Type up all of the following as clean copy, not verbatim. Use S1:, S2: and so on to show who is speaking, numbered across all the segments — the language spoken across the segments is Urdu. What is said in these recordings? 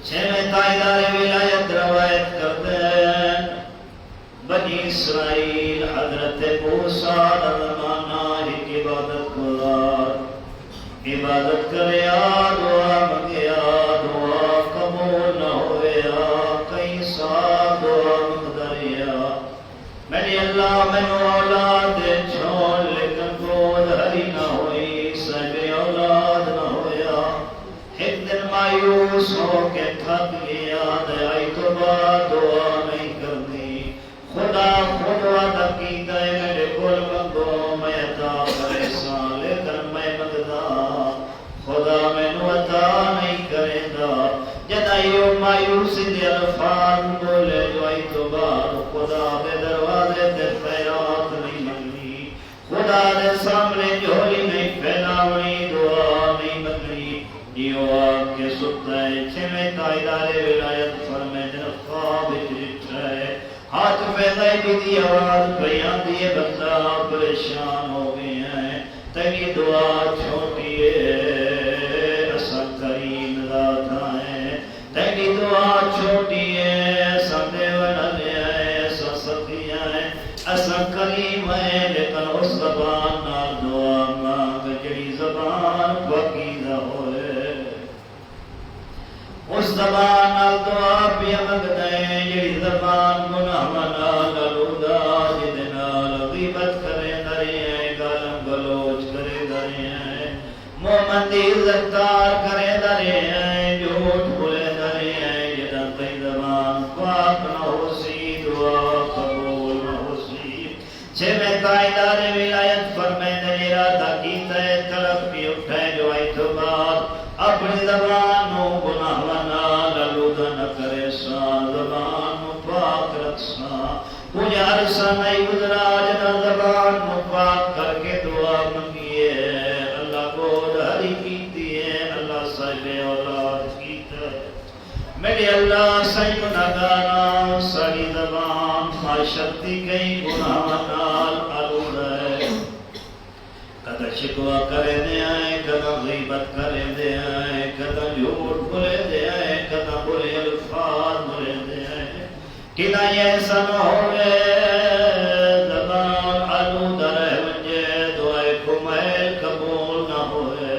S1: چھویں تائیدار ولایت روایت کرتے ہیں بنی اسرائیل حضرت موسیٰ کا زمانہ ایک عبادت گزار عبادت کریا دعا منگیا دعا قبول نہ ہویا کئی سال دعا مقدریا میری اللہ میں اولاد دے چھوڑ لیکن گود ہری نہ ہوئی سبھی اولاد نہ ہویا ایک دن مایوس ہو کے تھک گیا دعائی تو بعد دعا نہیں کرنی خدا خود وعدہ کیتا ہے میرے کول منگو میں عطا کرے سان لیکن میں مگدا خدا مینوں عطا نہیں کرے گا جدائیو مایوسی دے الفاظ بولے دعائی تو بعد خدا دے دروازے تے خیرات نہیں منگنی خدا دے سامنے جھولی نہیں پھیلاونی دعا نہیں منگنی یہ آگ کے ستا ہے چھویں تائیدار ولایت فرمے جن خواب ڈٹھا ہے ہاتھ پیدائی بھی دی آواز بیان دیے بندہ پریشان ہو گئے ہیں تیری دعا چھوٹی ہے اسا کریم ذات ہے تیری دعا چھوٹی ہے اسا دیون لے ہے اسا سخیا ہے اسا کریم ہے لیکن اس زبان نال دعا مانگ جڑی زبان پاکیزہ ہوئے اس زبان نال دعا پیا منگدا ہے جڑی زبان گناہ نال آلودہ جدے نال غیبت کرے درے ہیں گالم گلوچ کرے درے ہیں مومن دی عزت دار کرے درے ہیں جھوٹ بولے درے ہیں جدا تی زبان پاک نہ ہو سی دعا قبول نہ ہو سی چھویں تائیدار ولایت فرمائے نے ارادہ کیتا ہے طرف بھی اٹھائے جو آئی تو بعد اپنی زبان نو گناہ نال آلودہ نہ کرے سا زبان نو پاک رکھسا کچھ عرصہ نہیں گزرا جنا زبان نو پاک کر کے دعا منگیے اللہ گود ہری کیتی ہے اللہ صاحب اولاد کیتا ہے میرے اللہ صحیح گناہگاراں ساری زبان معاشرتی کئی گناہ نال آلودہ ہے کدھر شکوا کرے دے آئے کدھر غیبت کرے دے آئے کدھر جھوٹ بولے دے آئے کدھر برے الفاظ بولے دے آئے کدھر ایسا نہ ہوئے زبان آلودہ رہ ونجے دعائے کو محل قبول نہ ہوئے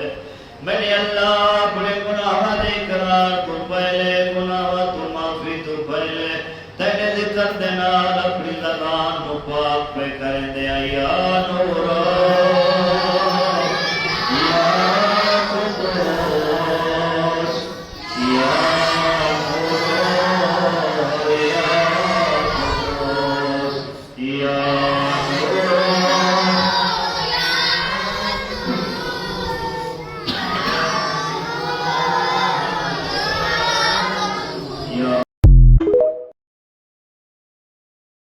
S1: میرے اللہ اپنے گناہ دے اقرار تو پہلے گناہ تو معافی تو پہلے تیرے ذکر دے نال اپنی زبان کو پاک پہ کرے دے آئی یا نور